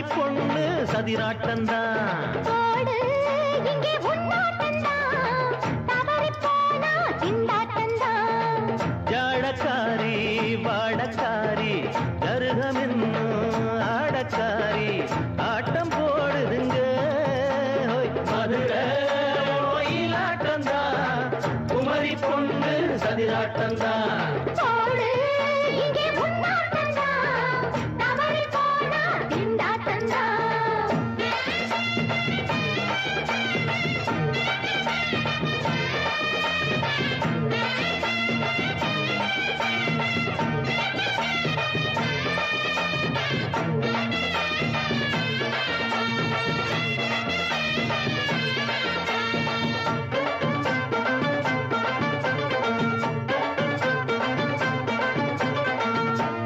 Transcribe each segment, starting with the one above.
குமரி பொண்ணு சதிராட்டந்தான் ஜாடக்காரி வாடக்காரி கருகமென்னும் ஆடக்காரி ஆட்டம் போடுதுங்க மதுரை கோயிலாட்டந்தான் குமரி பொண்ணு சதிராட்டந்தான்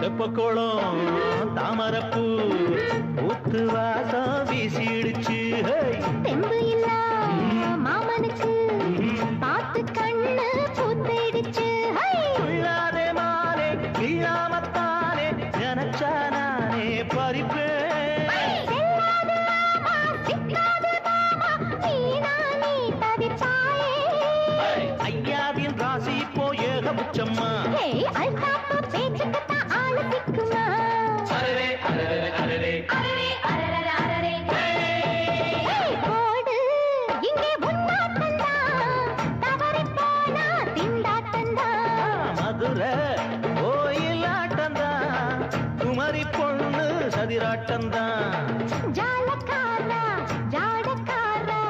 தெப்பக்குளம் தாமரப்பூ ஊத்து வாசம் வீசிடுச்சு தெம்பு இல்ல மாமனுக்கு பார்த்து கண்ணு பூத்திடுச்சு உள்ளாதே மானே இல்லாமத்தானே நினைச்சா நானே பறிப்பேன் ஐயாவின் ராசி இப்போ ஏகபட்சம்மா மதுரை கோயிலாட்டந்தான் குமரி பொண்ணு சதிராட்டந்தான் ஜாலக்காரா ஜாடக்காரா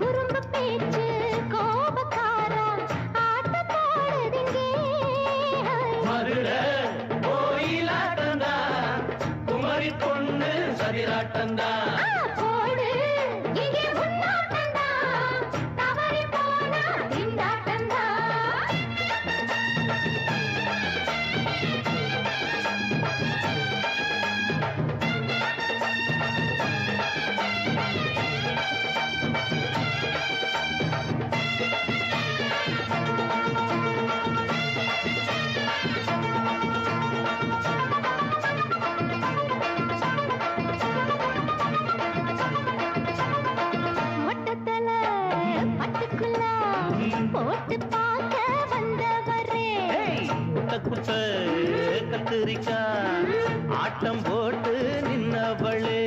குறும்பு பேச்சு கோபக்காரா ஆட்ட போடுதுங்க மதுரை கோயிலாட்டந்தான் குமரி பொண்ணு சதிராட்டந்தான் குத்த கத்திரிக்கா ஆட்டம் போட்டு நின்னவளே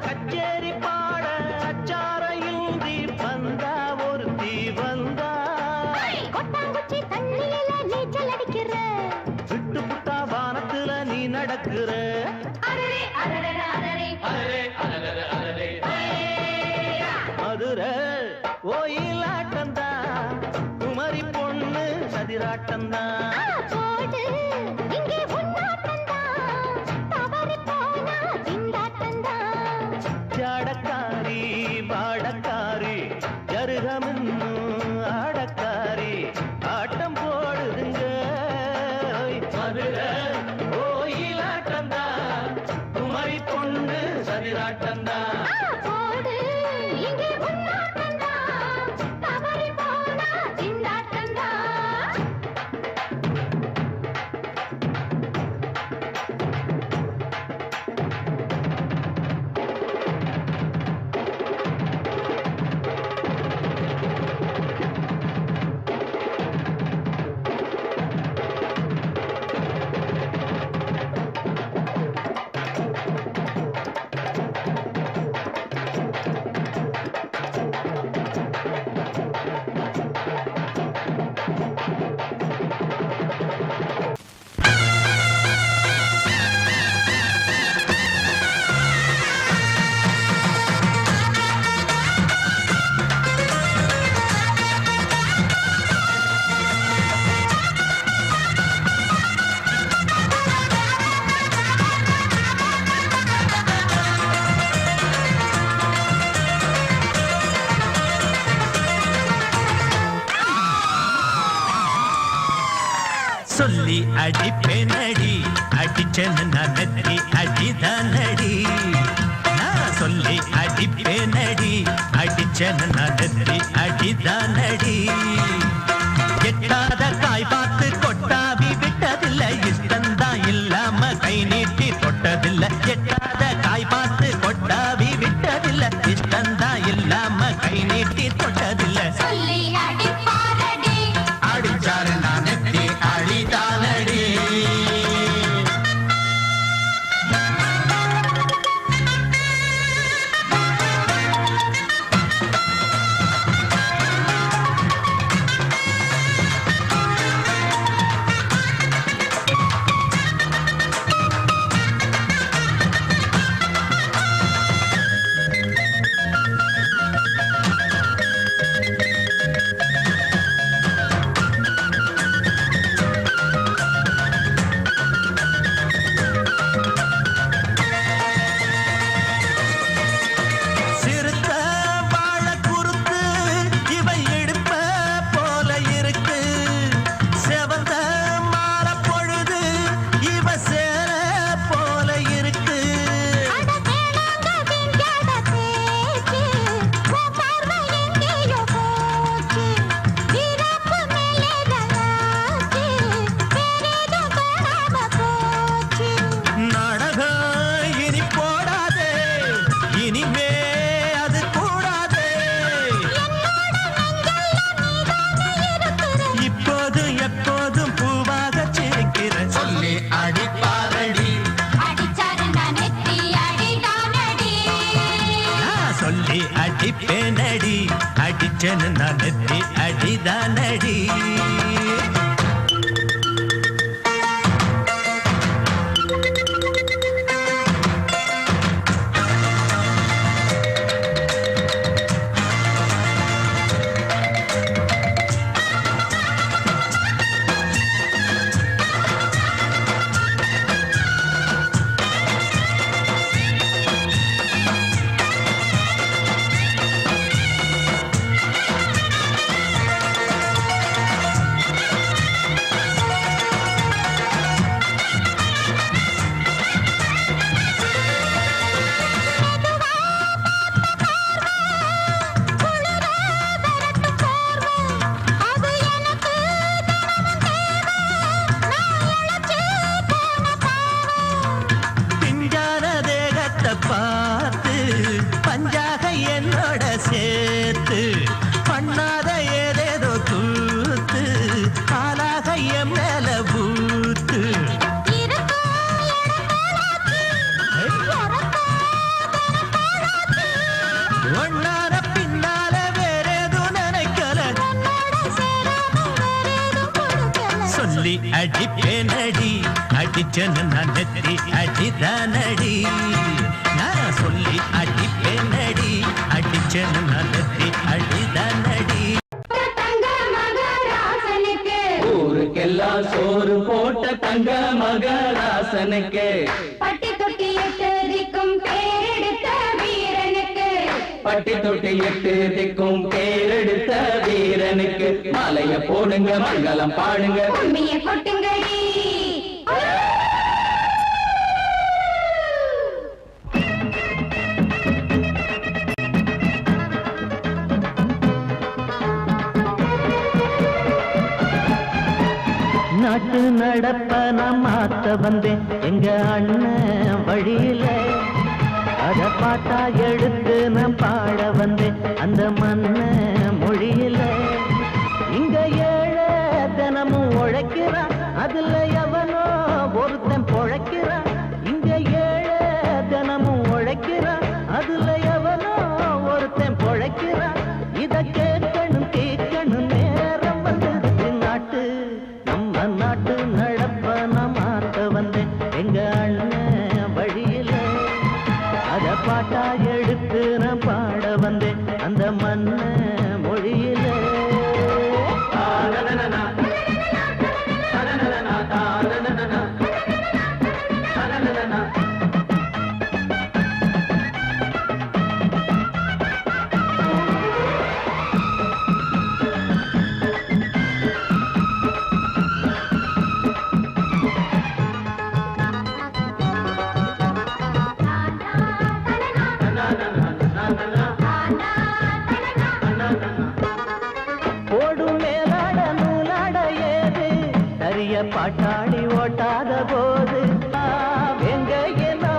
கச்சேரி பாட அச்சாரையுந்தி வந்தா ஒருத்தி வந்தா விட்டு புட்டா வானத்துல நீ நடக்கிற மதுரை கோயிலாட்டந்தான் குமரி பொண்ணு சதிராட்டந்தான் ஜாடக்காரி வாடக்காரி ஜருகமென்னும் ஆடக்காரி ஆட்டம் போடுதுங்க மதுரை கோயிலாட்டந்தான் குமரி பொண்ணு சதிராட்டந்தான் சொல்லி அடிப்பேனடி அடிச்சேன்னு நத்தி அடிதானடி நான் சொல்லி அடிப்பேனடி அடிச்சேன்னு நத்தி அடிதானடி எட்டாத காய் பார்த்து கொட்டா அடிப்பேனடி அடிச்சனு நான் நெத்தி அடிதானடி நான் சொல்லி அடிப்பேனடி அடிச்சனு நான் நெத்தி அடிதானடி ஊருக்கெல்லாம் சோறு போட்ட தங்க மகராசனுக்கு பட்டி தொட்டி எட்டு திக்கும் பேரெடுத்த வீரனுக்கு பட்டி தொட்டி எட்டு திக்கும் பேரெடுத்த வீரனுக்கு மாலைய போடுங்க மங்களம் பாடுங்க உண்மையை கொட்டுங்கடி நாட்டு நடப்ப நான் மாத்த வந்தேன் எங்க அண்ணன் வழியில அத பாட்டா எடுத்து நான் பாட வந்தேன் அந்த மண்ண மொழியில இங்க ஏழை தினமும் உழைக்கிறான் அதுல எவனோ ஒருத்தன் பொழைக்கிறான் இங்க ஏழை தினமும் உழைக்கிறான் அதுல எவனோ ஒருத்தன் பொழைக்கிறான் இத கேட்கணும் கேட்கணும் நேரம் வந்தது நாட்டு நம்ம நாட்டு நடப்ப நான் மாத்த வந்தேன் எங்க அண்ணன் வழியில அத பாட்டா எடுத்து நான் பாட வந்தேன் அந்த மண்ண மொழியில ஓடும் மேலாட நூலாட ஏது சரிய பாட்டாளி ஓட்டாத போது எங்க என்னோ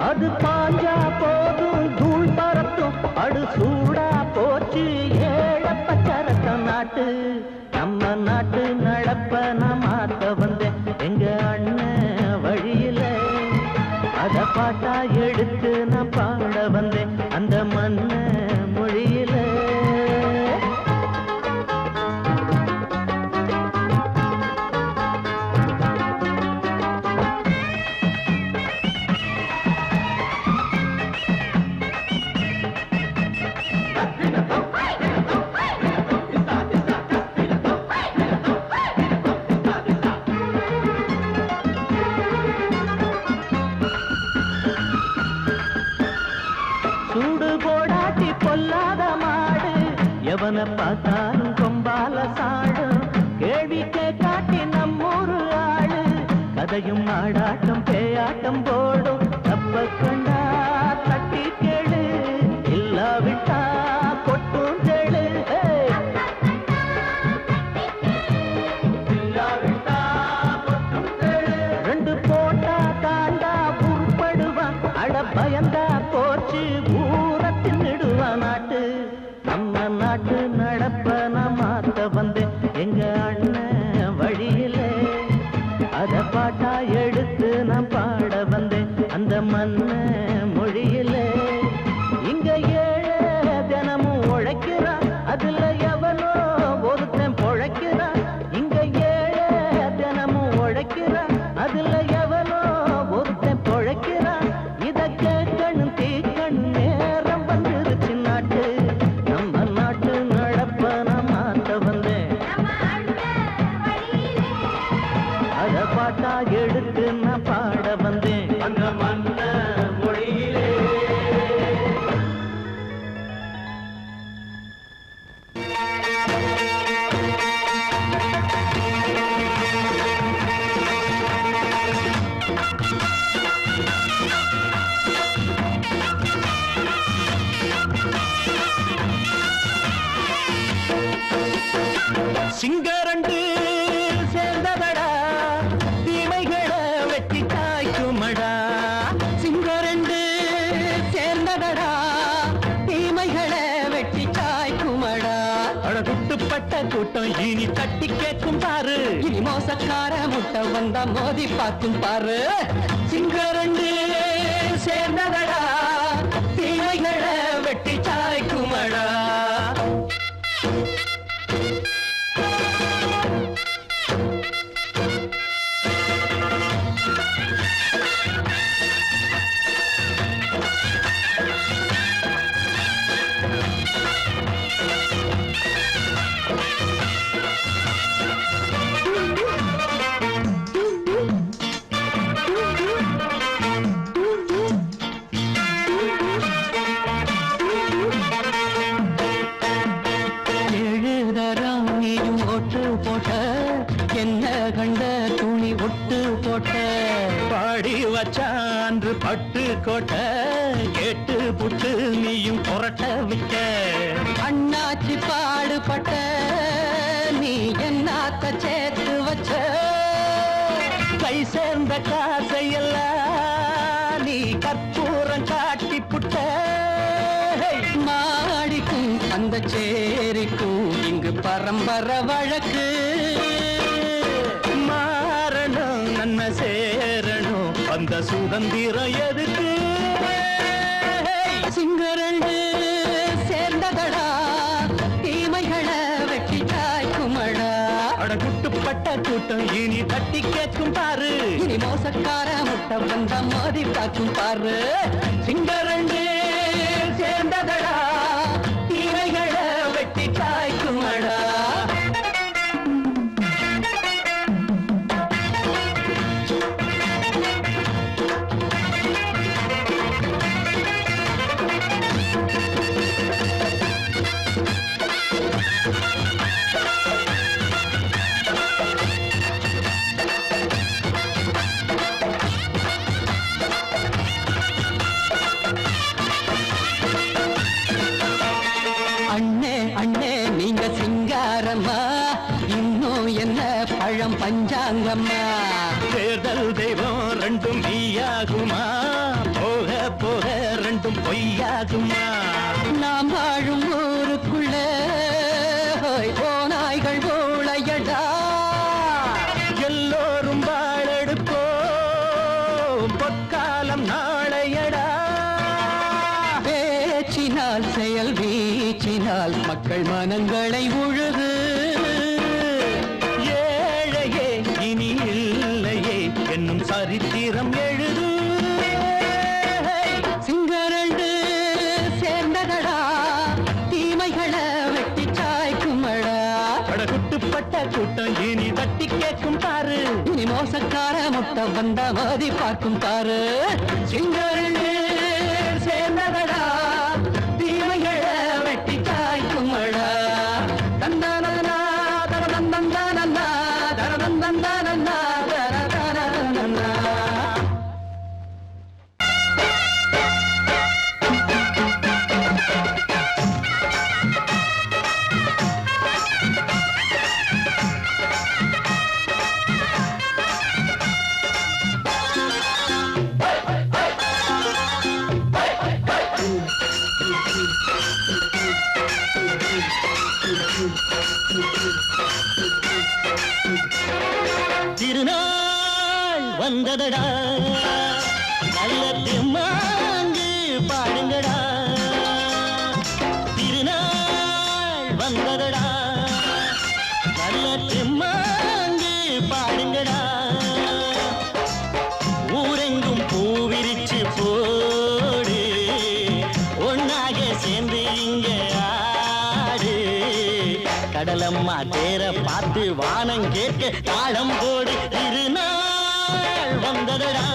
அது பாஞ்சா போதும் தூள் பறத்தும் அடு சூடா போச்சு ஏழப்பச்சரத்தம் நாட்டு நம்ம நாட்டு நடப்ப நான் மாத்த வந்தேன் எங்க அண்ணன் வழியில அத பாட்டா எடுத்து நான் பாட வந்தேன் அந்த மண்ண மொழியில சூடு போடாட்டி பொல்லாத மாடு எவனை பார்த்தாலும் கொம்பால சாடும் கேள்வி கேட்டாட்டி நம்மூரு ஆளு கதையும் ஆடாட்டம் பேயாட்டம் போடும் தப்ப கண்டா தட்டி கேளு இல்லாவிட்டா கொட்டும் கேளு ரெண்டு போட்டா தாண்டா உருப்படுவான் அட பயந்தா போச்சு ஊரத்தின் நெடுவான் நாட்டு நம்ம நாட்டு நடப்ப நான் மாத்த வந்தேன் எங்க அண்ணன் வழியில அத பாட்டா எடுத்து நான் பாட வந்தேன் அந்த மண்ண மொழியில இங்க ஏழை தினமும் உழைக்கிறான் அதுல எவனோ ஒருத்தன் பொழைக்கிறான் இங்க ஏழை தினமும் உழைக்கிறான் அதுல எவனோ ஒருத்தன் பொழைக்கிறான் இத கேட்கணும் தீக்கணும் நேரம் வந்துருச்சு நாட்டு நம்ம நாட்டு நடப்ப நான் மாத்த வந்தேன் அத பாட்டா எடுத்து நான் பாட வந்தேன் அந்த மண்ண மொழியிலே சிங்கரண்டு சேர்ந்ததடா தீமைகளை வெட்டி காய்க்குமடா சிங்கரண்டு சேர்ந்ததடா தீமைகளை வெட்டி காய்க்குமடா அழகுட்டுப்பட்ட கூட்டம் இனி தட்டி கேட்கும் பாரு இனி மோசக்கார முட்டை வந்தா மோதி பார்க்கும் பாரு சிங்கரண்டு சேர்ந்ததடா தீமைகளை வெட்டி காய்க்குமடா பொட்டு போட்ட பாடி வச்சான்று பட்டு கோட்ட கேட்டு புட்டு நீயும் புரட்ட விட்ட அண்ணாச்சி பாடுபட்ட நீ என்னாத்த சேர்த்து வச்ச கை சேர்ந்த காசையெல்லாம் நீ கற்பூரம் காட்டி புட்ட மாடிக்கும் அந்த சேரிக்கும் இங்கு பரம்பரை வழக்கு மாறணும் நன்மை சேரணும் அந்த சுதந்திரம் எதுக்கு சிங்கரண்டு சேர்ந்ததடா தீமைகளை வெட்டி காய்க்குமடா அட குட்டுப்பட்ட கூட்டம் இனி தட்டி கேட்கும் பாரு இனி மோசக்கார முட்டை வந்த மோதி காக்கும் பாரு சிங்கரண்டு சேர்ந்ததடா தீமைகளை வெட்டி காய்க்குமடா நீங்க சிங்காரம்மா இன்னும் என்ன பழம் பஞ்சாங்கம்மா தேர்தல் தெய்வம் ரெண்டும் மெய்யாகுமா போக போக ரெண்டும் பொய்யாகுமா நாம் வாழும் ஊருக்குள்ள ஓநாய்கள் ஊழையடா எல்லோரும் வாழெடுப்போ பொற்காலம் நாளையடா பேச்சினால் செயல் வீச்சினால் மக்கள் மனங்களை உழுது ஏழையே இனி இல்லையே என்னும் சரித்திரம் எழுது சிங்கரண்டு சேர்ந்ததடா தீமைகளை வெட்டி சாய்க்குமடா படகுட்டுப்பட்ட கூட்டம் இனி தட்டி கேட்கும் பாரு இனி மோசக்கார முட்டை வந்த மோதி பார்க்கும் பாரு சிங்கரண்டு சேர்ந்ததடா தீமைகளை வெட்டி காய்க்குமடா தந்தானந்தா தரதந்தந்தானந்தா தரதந்தந்தானந்தா தரதந்தந்தா திருநாள் வந்ததடா நல்ல திருமாங்கு பாடுங்கடா திருநாள் வந்ததடா நல்ல திருமாங்கு பாடுங்கடா ஊரெங்கும் பூவிரிச்சு போடு ஒன்னாக சேர்ந்து இங்க ஆடு கடலம்மா தேர பார்த்து வானம் கேட்க தாளம் போடு திருநாள் வந்ததடா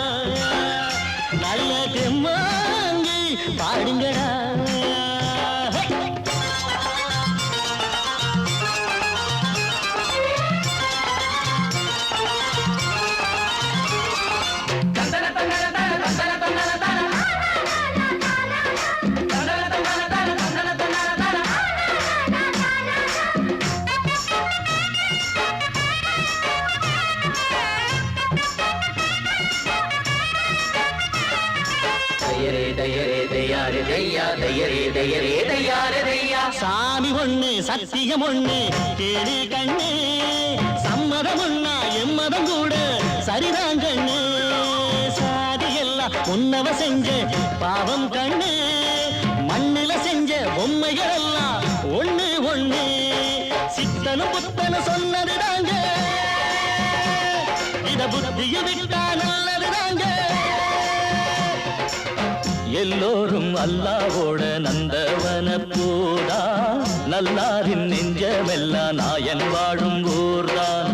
நல்ல தெம்மாங்கி பாடுங்கடா சாமி ஒண்ணு சத்தியம் ஒண்ணு கேளு கண்ணு சம்மதம் ஒண்ணா எம்மதம் கூட சரிதான் கண்ணு சாதி எல்லாம் உன்னவ செஞ்ச பாவம் கண்ணு மண்ணில செஞ்ச பொம்மைகள் எல்லாம் ஒண்ணு ஒண்ணு சித்தனும் புத்தனும் சொன்னதுதாங்க இத புத்திய விட்டா நல்லதுதாங்க எல்லோரும் அல்லாவோட நந்தவன பூதா நல்லாரின் நெஞ்சமெல்லாம் நாயன் வாழும் ஊர்தான்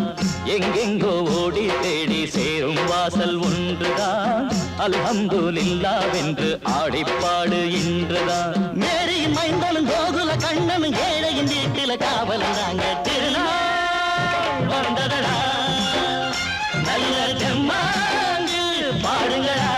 எங்கெங்கோ ஓடி தேடி சேரும் வாசல் ஒன்றுதான் அல்ஹம்துலில்லாஹ்வென்று ஆடிப்பாடு இன்றுதான் மேரியின் மைந்தனும் கோகுல கண்ணனும் ஏழையின் வீட்டில காவலந்தாங்க திருநாள் வந்ததடா நல்ல தெம்மாங்கு பாடுங்களா.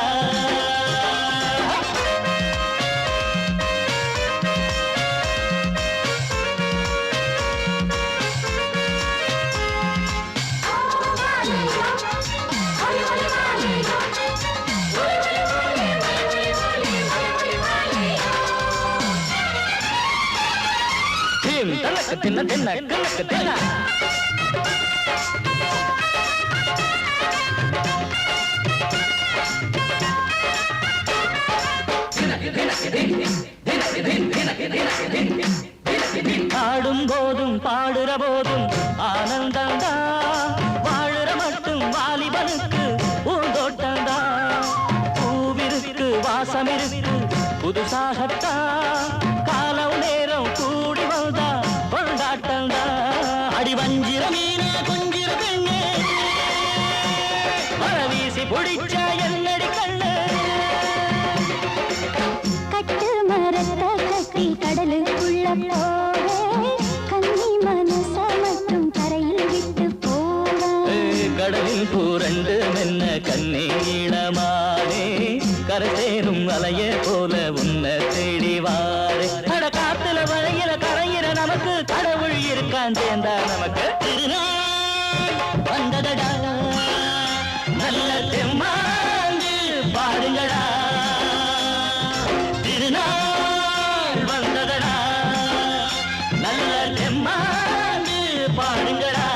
தனக்கு தின்ன தின்ன கணக்கு தின்ன பாடும் போதும் பாடுற போதும் ஆனந்தந்தான், வாழுற மட்டும் வாலிபனுக்கு பூந்தோட்டந்தான். பூவிருக்கு வாசம் இருக்கு புதுசாகத்தான், காலம் நேரம் கூடி வந்தா கொண்டாட்டந்தான். அடி வஞ்சிர மீனே கொஞ்சிர பெண்ணே வரவீசி பிடிச்ச என்னடி கண்ணு. கட்டு மரத்தை கட்டி கடலுக்குள்ள போவே, கன்னி மனச மட்டும் கரையில் விட்டு போவே. கடலில் பூரண்டு மென்ன கண்ணீளமானே, கரை சேரும் அலைய போல உன்னை தேடி வாரே. அட காத்துல வளையில கரையிற நமக்கு கடவுள் இருக்கான் சேர்ந்தா நமக்கு. திருநாள் வந்ததடா நல்ல தெம்மாங்கு பாடுங்களா. திருநாள் வந்ததடா நல்ல தெம்மாங்கு பாடுங்களா.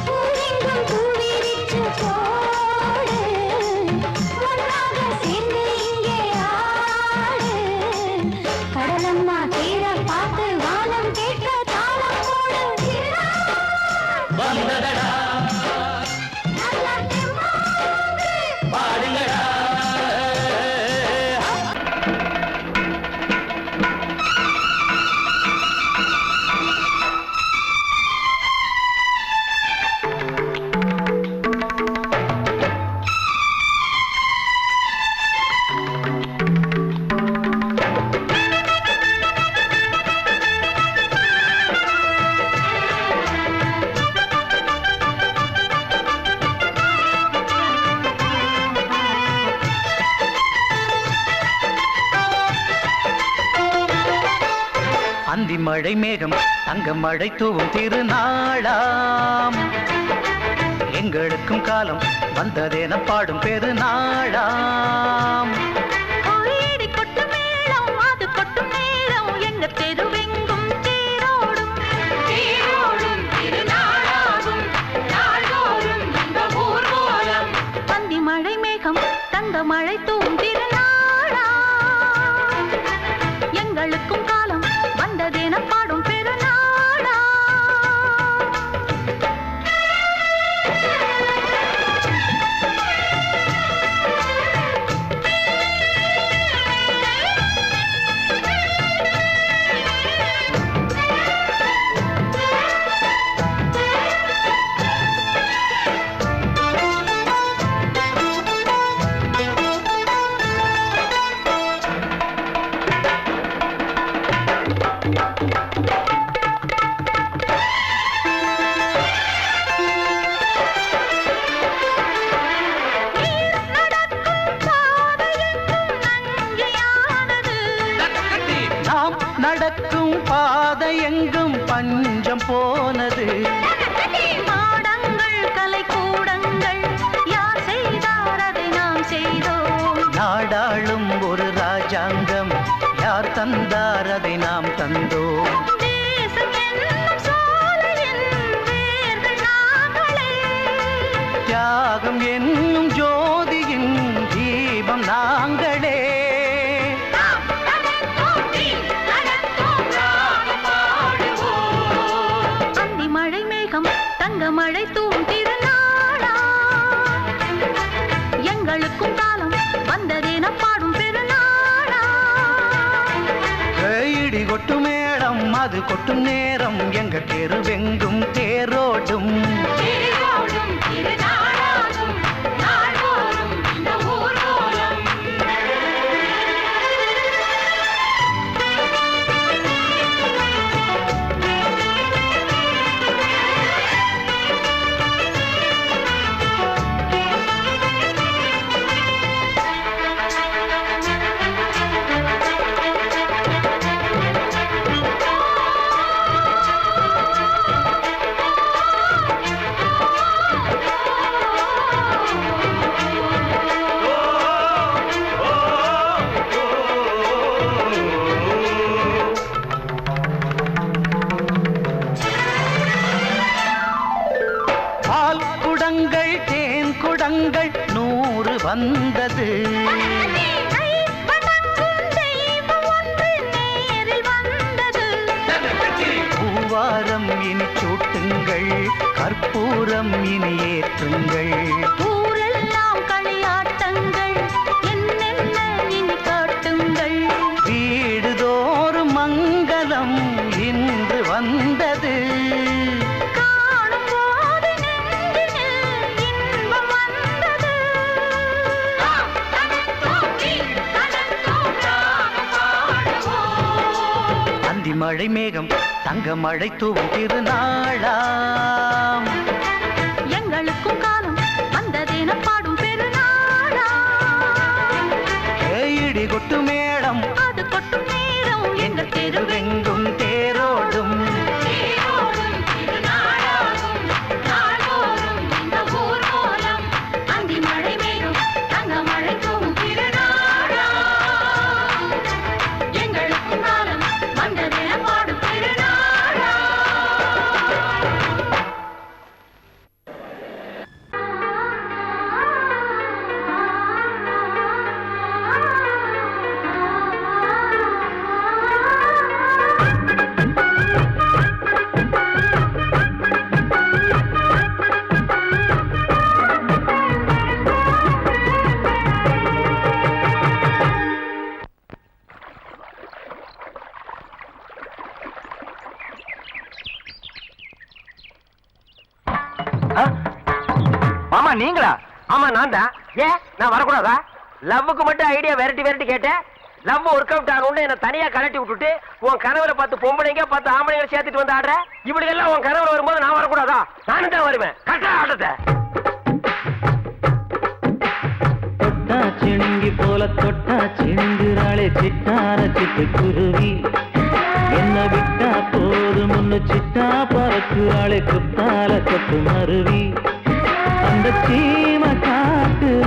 பூவெங்கும் பூவிரிச்சு போடு, ஒன்றாக சேர்ந்து இங்கே ஆடு. கடலம்மா தீர பார்த்து வானம் கேட்க தாளம் போடு. வந்ததடா நல்ல தெம்மாங்கு பாடுங்களா. அந்தி மழை மேகம் தங்க மழை தூவும் திருநாளாம், எங்களுக்கும் காலம் வந்ததென பாடும் பெருநாளாம். கோயிடி கொட்டு மேளம் அது கொட்டு மேளம், எங்க தெருவெங்கும் தேரோடும் தேரோடும் திருநாளாகும் நாள்தோறும் இந்த ஊர்வலம். பந்தி மழை மேகம் தங்க மழை தூவும் திருநாளா, எங்களுக்கும் காலம் வந்ததென பாடும் பெருநாளா. நாம் நடக்கும் பாதை எங்கும் பஞ்சம் போனது. மாடங்கள் கலை கூடங்கள் யார் செய்தார் அதை நாம் செய்தோம். நாடாளும் ஒரு ராஜாங்கம் யார் தந்தார் அதை நாம் தந்தோம். தேசம் என்னும் சோலையின் வேர்கள் நாங்களே, தியாகம் என்னும் ஜோதியின் தீபம் நாங்களே. அந்தி மழை மேகம் தங்க மழை தூவும் திருநாளா, எங்களுக்கும் காலம் வந்ததென பாடும் பெருநாளா. இடி கொட்டும் மேளம் அது கொட்டும் நேரம், எங்க தெருவெங்கும் தேரோடும் தேரோடும் திருநாளாகும் நாள்தோறும் இந்த ஊர்வலம். வருடங்கள் 100 வந்தது. பூவாரம் இனி சூட்டுங்கள், கற்பூரம் இனி ஏற்றுங்கள். ஊரெல்லாம் களியாட்டங்கள், என்னென்ன இனி காட்டுங்கள். வீடுதோறும் மங்களம் இன்று வந்தது. மழை மேகம் தங்க மழை தூவும் திருநாளாம். எங்களுக்கும் காலம் வந்ததென பாடும் பெருநாளாம். இடி கொட்டு மேடம் அது கொட்டும் நேரம் எங்கள் தெருவெங்கும் தேரோடும். அந்தி மழை மேகம் தங்க மழை தூவும் திருநாளாம். எங்களுக்கும் காலம் வந்ததென பாடும் மாமா நீங்களா? ஆமா நான் தான். ஏன் நான் வரக்கூடாதா? லவ்வுக்கு மட்டும் ஐடியா விரட்டி கேட்டேன். லவ் ஒர்க் அவுட் ஆகணும்னு என்ன தனியா கலட்டி விட்டுட்டு உன் கணவரை பார்த்து பொம்பளைங்க பார்த்து ஆம்பளைங்க சேர்த்துட்டு வந்து ஆடுற. இப்படி எல்லாம் உன் கணவர் வரும்போது நான் வரக்கூடாதா? நானும் தான் வருவேன். கரெக்டா ஆடுறத தொட்டா சிணுங்கி போல தொட்டா சிணுங்குறாளே சிட்டார சிட்டு குருவி. என்ன விட்டா போதும் முன்னு சிட்டா பறக்குறாளே குத்தால கொத்து மருவி. அந்த சீம காட்டுல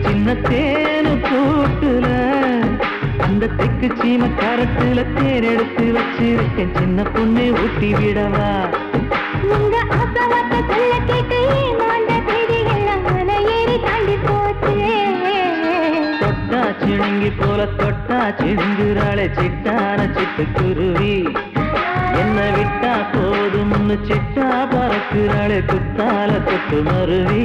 சின்ன தேனு கூட்டுல அந்த தெக்கு சீம கரட்டுல தேர் எடுத்து வச்சிருக்கேன். சின்ன பொண்ணு ஊட்டி விடவா? உங்க அசவத்தை சொல்ல கேட்டு ஏமாந்த தேதி எல்லாம் மன ஏறி தாண்டி போச்சு. தொட்டா சிணுங்கி போல தொட்டா சிணுங்குறாளே சிட்டான சிட்டு குருவி. என்ன விட்டா போதும் சிட்டா பறக்குறாளே குத்தால கொத்து மருவி.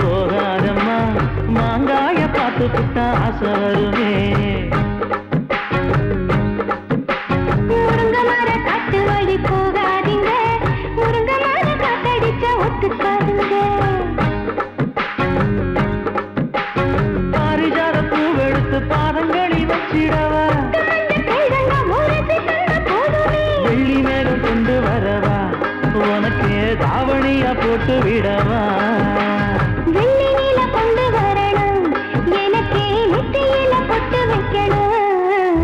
போகாதம்மா மாங்காய பார்த்து புட்டா ஆசை வருமே. முருங்க மர காட்டு வழி போகாதீங்க, முருங்க மர காத்தடிச்ச ஒத்துக்காதுங்க. பாரிஜாத பூவெடுத்து பாதங்களி வச்சிடவா? வெள்ளி மேலும் கொண்டு வரவா? உனக்கு தாவணியா போட்டு விடவா? வெள்ளி நீல கொண்டு வரணும், எனக்கே நெத்தியில பொட்டு வைக்கணும்.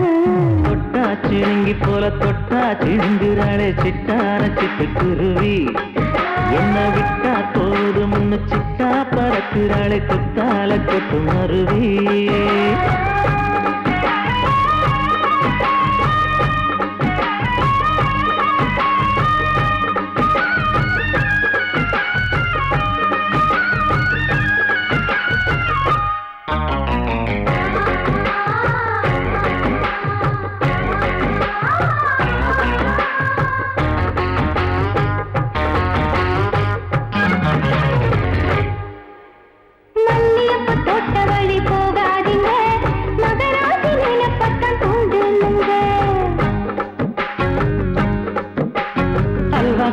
தொட்டா சிணுங்கி போல தொட்டா சிணுங்குறாளே சிட்டான சிட்டு குருவி. என்ன விட்டா போதும் சிட்டா பறக்குறாளே குத்தால கொத்து மருவி.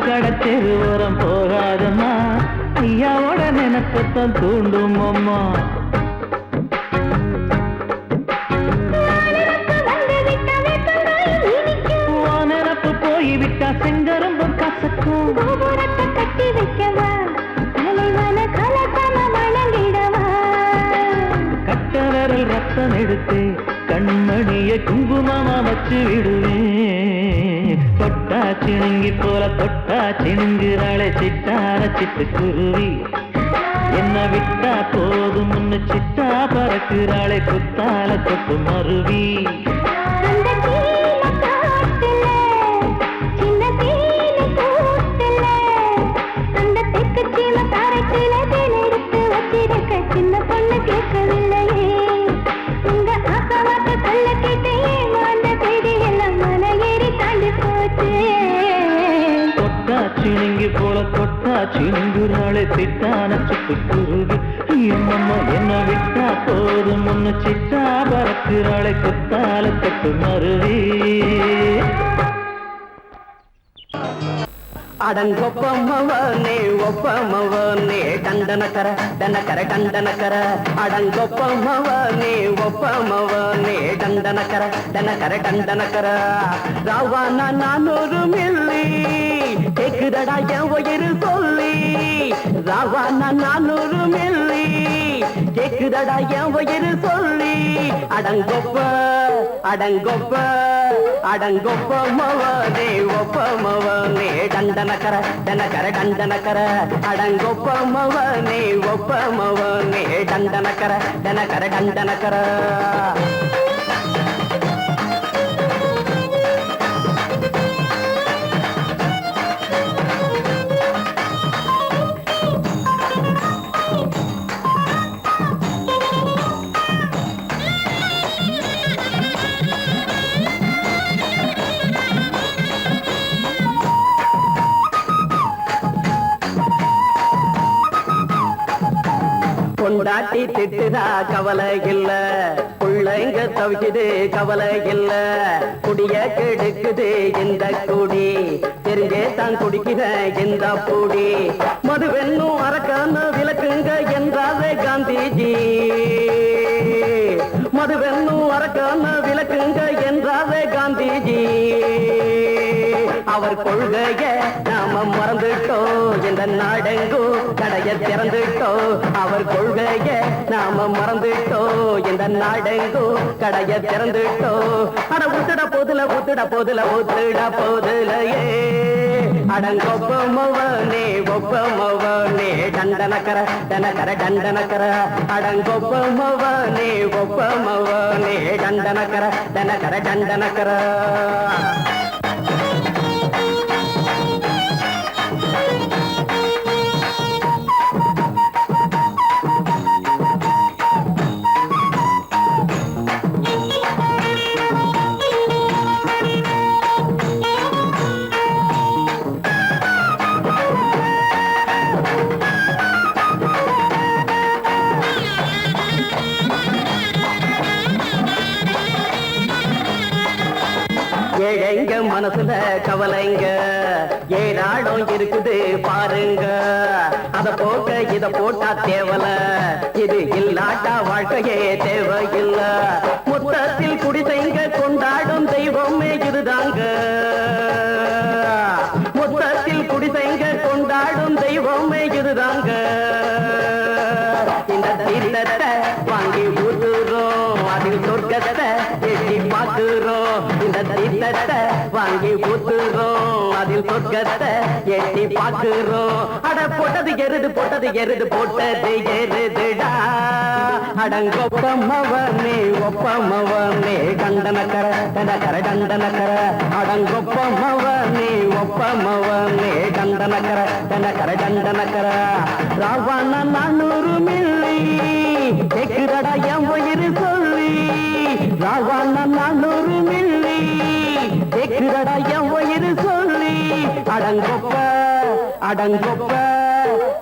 கடத்தெரு ஓரம் போகாதம்மா, ஐயாவோட நினைப்பத்தான் தூண்டும் அம்மா. நானே வைக்கவா கோபுரத்தை கட்டி வைக்கவா தலைவன கலசம வணங்கிடவா கட்ட விரல் ரத்தம் எடுத்து கண்மணிய குங்குமமா வச்சு விடுவேன் தொட்டா சிணுங்கி போல தொட்டா சிணுங்குறாளே சிட்டார சிட்டுக்குருவி என்ன விட்டா போதும் முன்னு சிட்டா பறக்குறாளே குத்தால தொட்டு மருவி அந்த சீன காட்டுல சின்ன தேனி கூட்டுல அந்த தெற்கு சீம காரைக்குல தேன் எடுத்து வச்சிருக்க சின்ன பொண்ணு கேட்கவில்லையே உங்க ஆசவாக்க சொல்ல கேட்டு ஏமாந்த பேடி எல்லாம் மலை ஏறி தாண்டி போச்சு தொட்டா சிணுங்கி போல தொட்டா சிணுங்குறாளே சிட்டான சிட்டுக்குருவி அம்மம்மா என்ன விட்டா போதும் முன்னு சிட்டா பறக்குறாளே குத்தால தொட்டு மருவி அடங்கொப்பமவனே ஒப்பமவனே டண்டனக்கர டனக்கர டண்டனக்கர அடங்கொப்பமவனே ஒப்பமவனே டண்டனக்கர டனக்கர டண்டனக்கர ராவான 400 மில்லி கேக்குதடா என் உயிர் சொல்லி ராவான 400 மில்லி கேக்குதடா என் உயிர் சொல்லி அடங்கொப்ப அடங்கொப்ப அடங்கொப்பமவனே ஒப்பமவனே டண்டனக்கர டனக்கர டண்டனக்கர அடங்கொப்பமவனே ஒப்பமவனே டண்டனக்கர டனக்கர டண்டனக்கர பொண்டாட்டி திட்டுதா கவலை இல்ல புள்ளைங்க தவிக்குது கவலை இல்ல குடிய கெடுக்குது இந்த குடி தெரிஞ்சே தான் குடிக்கிற இந்த பூடி மதுவென்னும் அரக்கான விளக்குங்க என்றாவே காந்திஜி மதுவென்னும் அரக்கான விளக்குங்க என்றாவே காந்திஜி அவர் கொள்கைய நாம மறந்துட்டோம் இந்த நாடெங்கும் கடைய திறந்துட்டோம் அவர் கொள்கைய நாம மறந்துட்டோம் இந்த நாடெங்கும் கடைய திறந்துட்டோம் அட உத்துட போதுல உத்துட போதுல உத்துட போதுலையே அடங்கொப்பமவனே ஒப்பமவனே டண்டனக்கர டனக்கர டண்டனக்கர அடங்கொப்பமவனே ஒப்பமவனே டண்டனக்கர டனக்கர டண்டனக்கர ஏழைங்க மனசுல கவலைங்க ஏராளம் இருக்குது பாருங்க அத போக்க இத போட்டா தேவல இது இல்லாட்டா வாழ்க்கையே தேவையில்ல மொத்தத்தில் குடிசைங்க கொண்டாடும் தெய்வமே இதுதாங்க மொத்தத்தில் குடிசைங்க கொண்டாடும் தெய்வமே இதுதாங்க இந்த தீர்த்தத்தை வாங்கி ஊத்துறோம் அதில் சொர்க்கத்தை எட்டி பார்க்கிறோம் இந்த தீர்த்தத்தை வாங்கி ஊத்துறோம் அதில் சொர்க்கத்தை எட்டி பார்க்கிறோம் அட போட்டது எருது போட்டது எருதுடா அடங்கொப்பமவனே ஒப்பமவனே டண்டனக்கர டனக்கர டண்டனக்கர அடங்கொப்பமவனே ஒப்பமவனே டண்டனக்கர டனக்கர டண்டனக்கர ராவண 400 மில்லி கேக்குதடா என் உயிர் சொல்லி ராவண 400 மில்லி கேக்குதடா என் உயிர் சொல்லி அடங்கொப்ப அடங்கொப்ப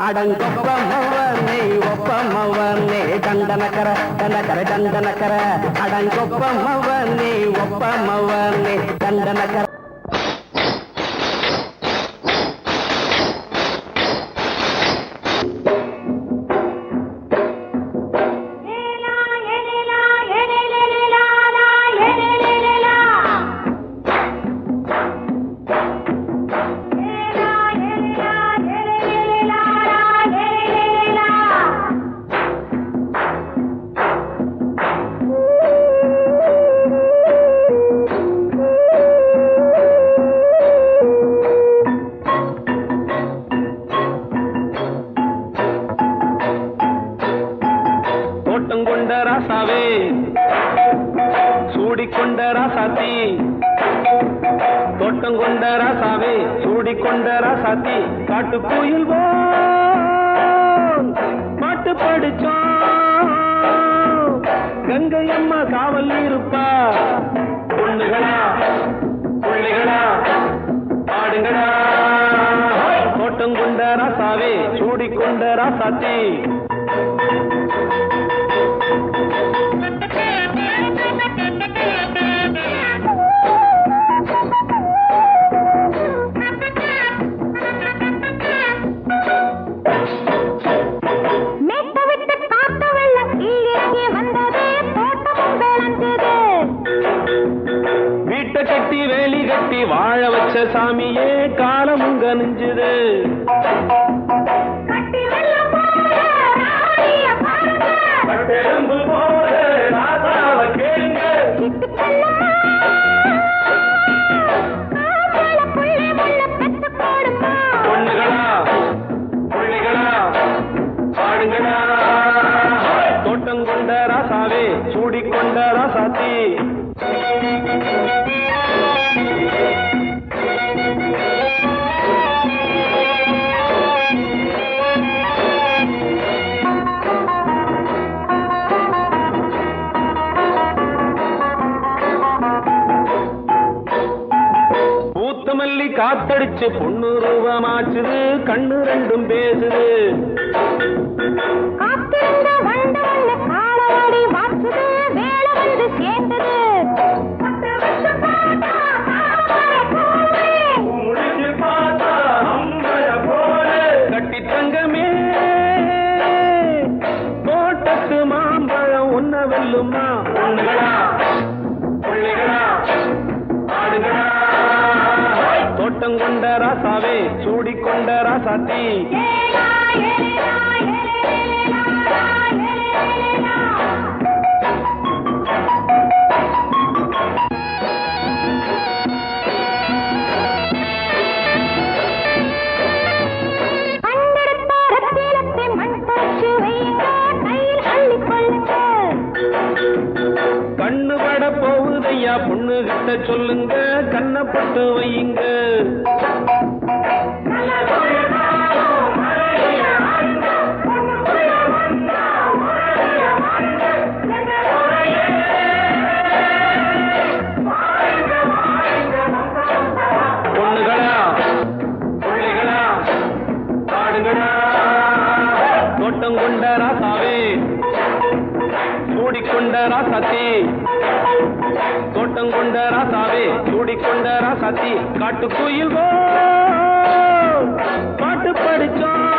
அடங்கொப்பமவனே ஒப்பமவனே டண்டனக்கர டனக்கர டண்டனக்கர அடங்கொப்பமவனே ஒப்பமவனே டண்டனக்கர ஏலா ராசாவே சூடிக்கொண்ட ராசாத்தி தோட்டம் கொண்ட ராசாவே சூடிக்கொண்ட ராசாத்தி காட்டுக்குயில் பாட்டு படிச்சோம் கங்கை அம்மா காவல் இருப்பா பொண்ணுகளா பிள்ளைகளா ஆடுங்களா தோட்டம் கொண்ட ராசாவே சூடிக்கொண்ட ராசாத்தி கட்டி வேலி கட்டி வாழ வச்ச சாமியே காலமும் கனிஞ்சுது பொண்ணுகளா பிள்ளைகளா பாடுங்களா தோட்டம் கொண்ட ராசாவே சூடிக்கொண்ட ராசாத்தி மல்லி காத்தடிச்சு பொண்ணு ரூபமாச்சுது கண்ணு ரெண்டும் பேசுது கட்டி தங்கமே தோட்டத்து மாம்பழம் ஒன்ன வெல்லுமா பொண்ணுகளா பிள்ளைகளா ஆடுகளா தோட்டம் கொண்ட ராசாவே சூடிக்கொண்ட ராசாத்தி கண்ணு பட போகுதையா பொண்ணு கிட்ட சொல்லுங்க கண்ணப்பட்டு வையுங்க பொண்ணுகளா பிள்ளைகளா பாடுங்களா தோட்டம் கொண்ட ராசாவே சூடிக்கொண்ட ராசாத்தி தோட்டம் கொண்ட ராசாவே சூடிக்கொண்ட ராசாத்தி காட்டுக்குயில் பாட்டு படிச்சோம்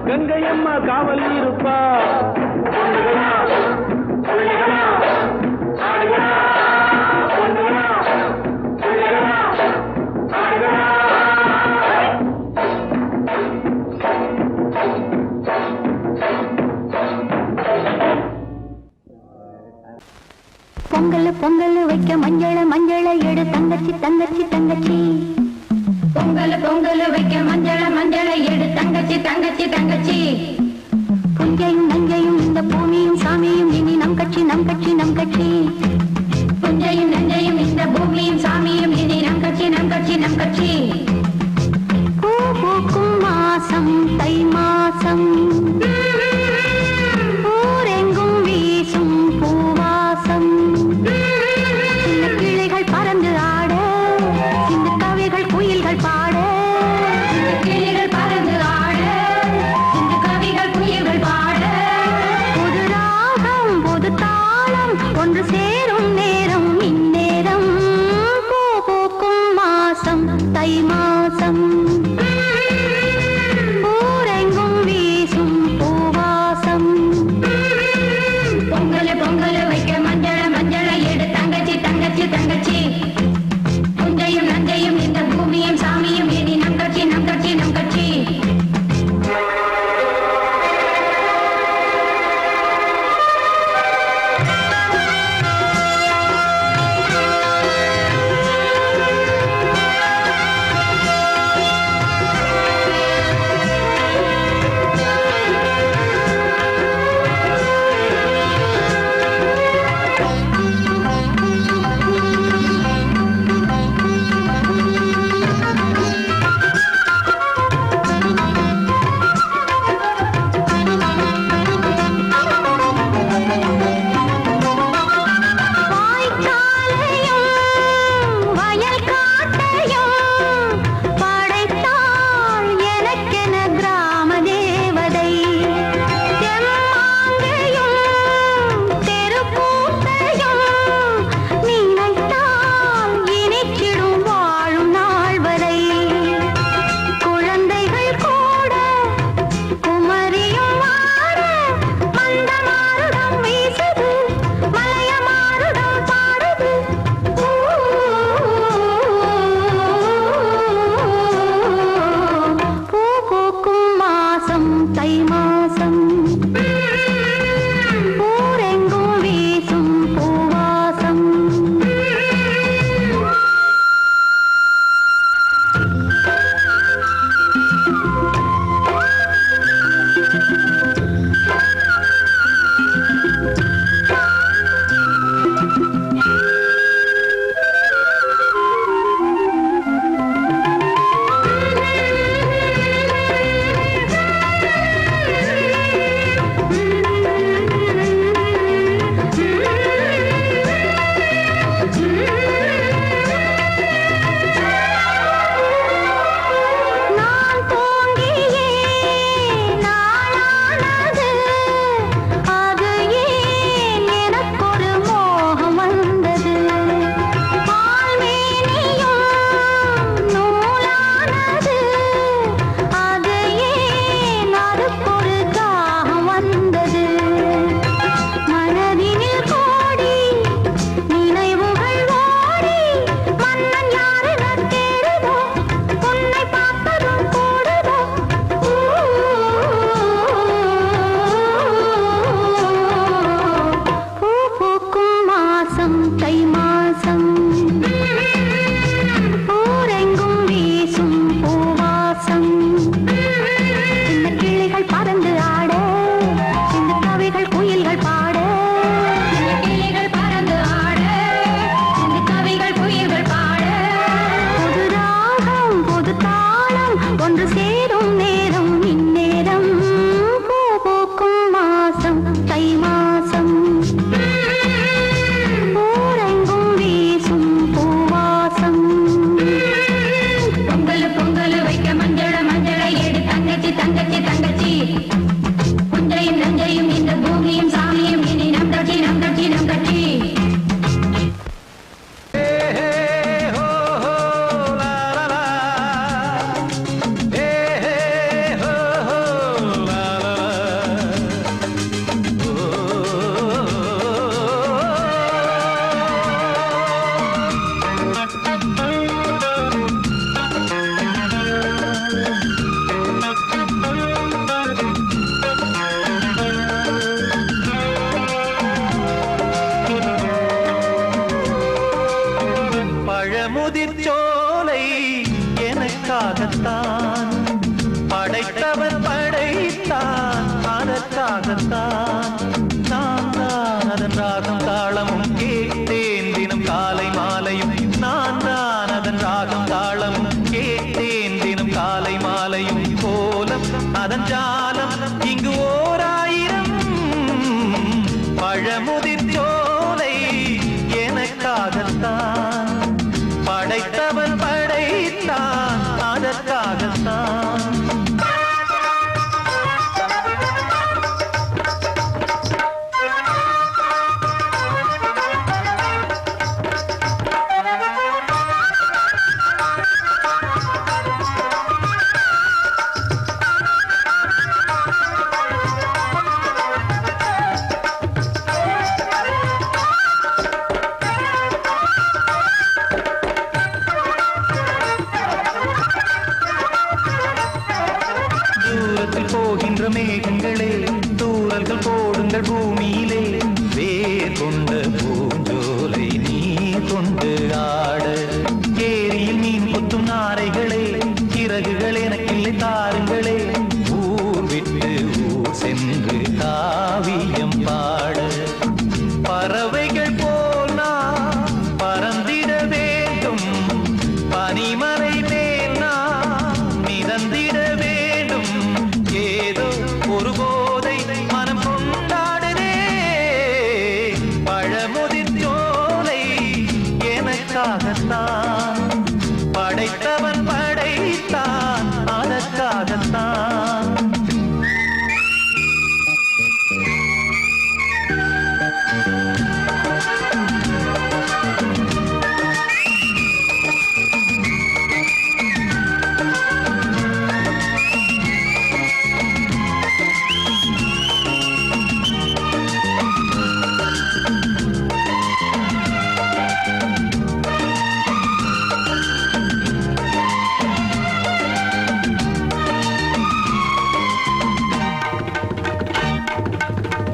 கங்கை அம்மா காவல் இருப்பா பொண்ணுகளா பிள்ளைகளா ஆடுகளா பொண்ணுகளா பிள்ளைகளா ஆடுகளா பொங்கல் பொங்கல் வைக்க மஞ்சள மஞ்சள எடு தங்கச்சி தங்கச்சி தங்கச்சி பொங்கல் பொங்கல் வைக்க மஞ்சள மஞ்சள எடு தங்கச்சி தங்கச்சி தங்கச்சி புஞ்சையும் நஞ்சையும் இந்த பூமியும் சாமியும் இனி நம் கட்சி நம் கட்சி நம் கட்சி புஞ்சையும் நஞ்சையும் இந்த பூமியும் சாமியும் இனி நம் கட்சி நம் கட்சி நம் கட்சி பூ பூக்கும் மாசம் தை மாசம் ஊரெங்கும் வீசும் பூவாசம் சின்ன கிளைகள் பறந்து ஆட சின்ன கவிகள் குயில்கள் பாட கிளைகள் பறந்து ஆட சின்ன எனக்காகத்தான் நான் தான் அதன் ராகம் தாளமும் கேட்டேன் தினம் காலை மாலையும் நான் தான் அதன் ராகம் தாளமும் கேட்டேன் தினம் காலை மாலையும் கோலம் அதன் ஜாலம் இங்கு ஓர் ஆயிரம் பழமுதிர் சோலை எனக்காகத்தான் படைத்தவன் படைத்தான் அதற்காகத்தான் போகின்ற மேகங்களே தூரல்கள் போடுங்கள் பூமியிலே வேர் கொண்ட பூஞ்சோலை நீ கொண்டு ஆட ஏரியில் மீன் கொத்தும் நாரைகளே சிறகுகள் எனக்கில்லை தாருங்களே ஊர் விட்டு ஊர் சென்று காவியம் பாட பறவைகள் போல் நான் பறந்திட வேண்டும் பனிமலை மேல் நான் மிதந்திட வேண்டும் ஏதோ ஒரு போதை மனம் கொண்டாடுதே பழமுதிர் சோலை எனக்காகத்தான் படைத்தவன் படைத்தான் அதற்காகத்தான்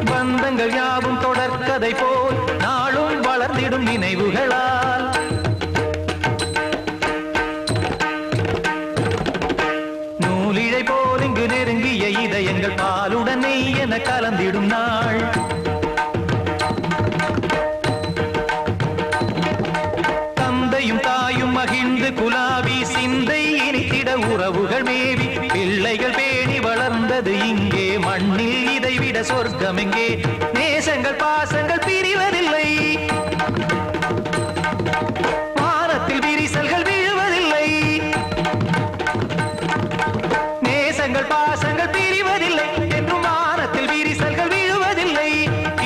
பந்தங்கள் யாவும் தொடர்கதை போல் நாளும் வளர்ந்திடும் நினைவுகளால் நூலிழை போல் இங்கு நெருங்கிய இதயங்கள் பாலுடன் நெய் என கலந்திடும் நாள் தந்தையும் தாயும் மகிழ்ந்து குலாவி சிந்தை இனித்திட உறவுகள் மேவி பிள்ளைகள் பேணி வளர்ந்தது இங்கே மண்ணில் இதைவிட சொர்க்கம் எங்கே நேசங்கள் பாசங்கள் பிரிவதில்லை வானத்தில் விரிசல்கள் விழுவதில்லை நேசங்கள் பாசங்கள் பிரிவதில்லை என்றும் வானத்தில் விரிசல்கள் விழுவதில்லை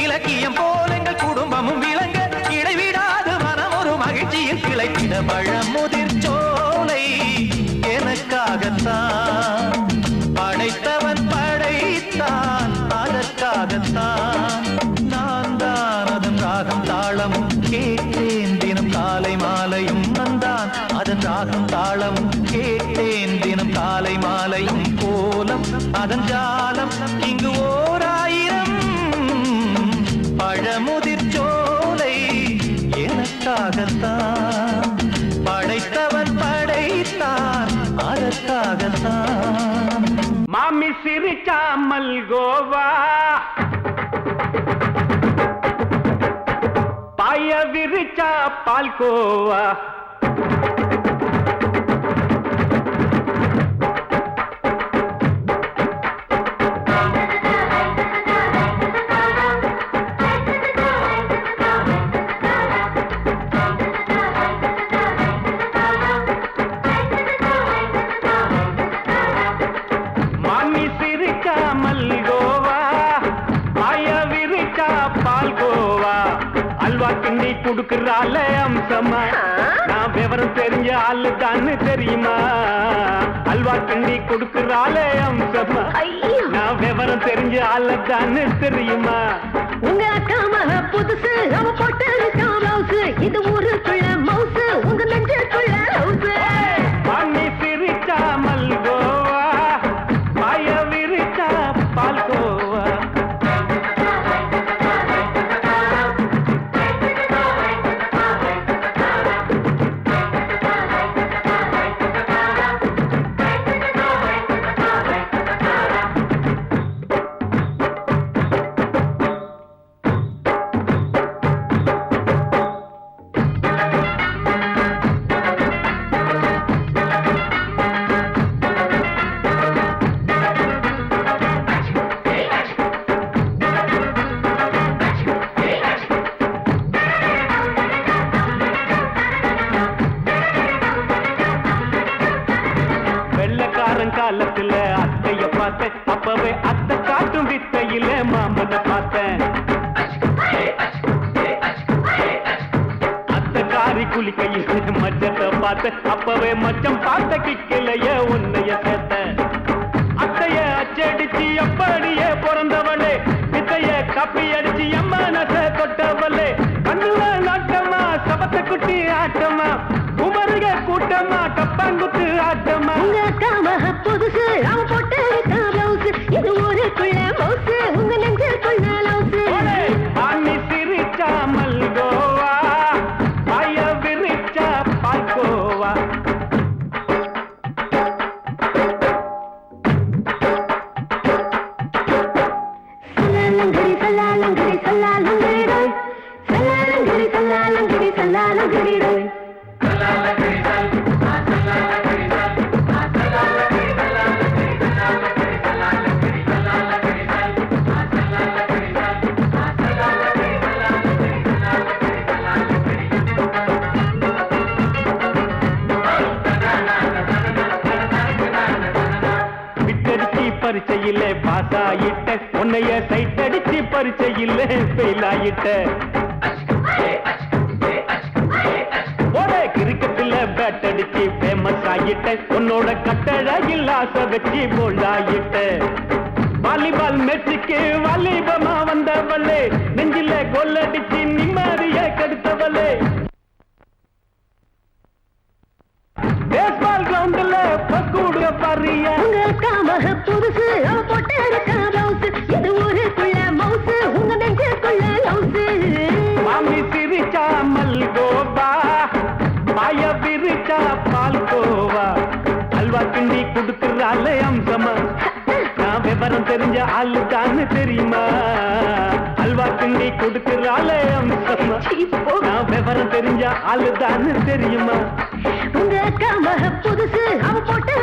இலக்கியம் போல எங்கள் குடும்பமும் விளங்க இடைவிடாது மனம் ஒரு மகிழ்ச்சியில் கிளைத்திட பழமுதிர் சோலை எனக்காகத்தான் படைத்தவன் படைத்தான் அதற்காகத்தான் நான் தான் அதன் ராகம் தாளமும் கேட்டேன் தினம் காலை மாலையும் நந்தான் அதன் ராகம் தாளமும் கேட்டேன் தினம் காலை மாலையும் கோலம் அதன் ஜாலம் இங்கு ஓர் ஆயிரம் பழமுதிர் சோலை எனக்காகத்தான் படைத்தவன் படைத்தான் அதற்காகத்தான் மாமி சிரிச்சா மல்கோவா பாய விரிச்சா பால்கோவா கிண்டி குடுக்கறால அம்சமா நான் விவரம் தெரிஞ்ச ஆளு தான்னு தெரியுமா அல்வா கிண்டி குடுக்கறால அம்சமா நான் விவரம் தெரிஞ்ச ஆளு தான்னு தெரியுமா உங்க அக்கா மக புதுசு அவ போட்டு பிளவுஸ் இது ஊருக்குள்ள மவுசு உங்க நெஞ்சுக்குள்ள ஹவுஸ் பண்ணி சிரிச்சா மல்கோவா பாய விரிச்சா பால்கோவா பார்த்தேன் அப்பவே அத்தை காட்டும் வித்தையில மாமனை பார்த்தேன் அத்தை காரி குளிக்கையில் மச்சத்தை பார்த்தேன் அப்பவே மச்சம் பார்த்த கிக்கலைய உன்னைய சேர்த்தேன் அத்தைய அச்சடிச்சு அப்படியே பிறந்தவளே வித்தைய காப்பி அடிச்சு அம்மானச தொட்டவளே கண்ணுல நாட்டமா சபத்தை குட்டி ஆட்டமா உமருக கூட்டமா கப்பாங்குத்து ஆட்டமா உங்க காம புதுசு அவ போட்டு பிளவுஸ் இது ஊருக்குள்ள மவுசு உங்க நெஞ்சுக்குள்ள லவுசு ஆணி சிரிச்சா மல்கோவா பாய விரிச்சா பால்கோவா சல்லாலங்கடி சல்லாலங்கடி சல்லாலங்கடி சல்லாலங்கடி சல்லாலங்கடி பரிச்சையில பாஸ் ஆயிட்ட உன்னைய சைட் அடிச்சு பரிச்சையில ஃபெயில் ஆயிட்ட கிரிக்கெட்ல பேட் அடிச்சு ஃபேமஸ் ஆயிட்ட உன்னோட கட்டழகில் ஆசை வச்சு போல்ட் ஆயிட்ட வாலிபால் மேட்சுக்கு வாலிபமா வந்தவளே நெஞ்சில கோல் அடிச்சு நிம்மதிய கெடுத்தவளே பேஸ்பால் கிரவுண்ட்ல பக்கூடுக பாரியா உங்க காம புதுசு அவ போட்டு பிளவுஸ் இது ஊருக்குள்ள மவுசு உங்க நெஞ்சுக்குள்ள லவுசு மாமி சிரிச்சா மல்கோவா பாய விரிச்சா பால்கோவா அல்வா கிண்டி கொடுக்குறாள் அம்சமா நான் விவரம் தெரிஞ்ச ஆளு தான் தெரியுமா அல்வா கிண்டி கொடுக்குறாள் அம்சமா நான் விவரம் தெரிஞ்ச ஆளு தான் தெரியுமா உங்க காம புதுசு அவ போட்டு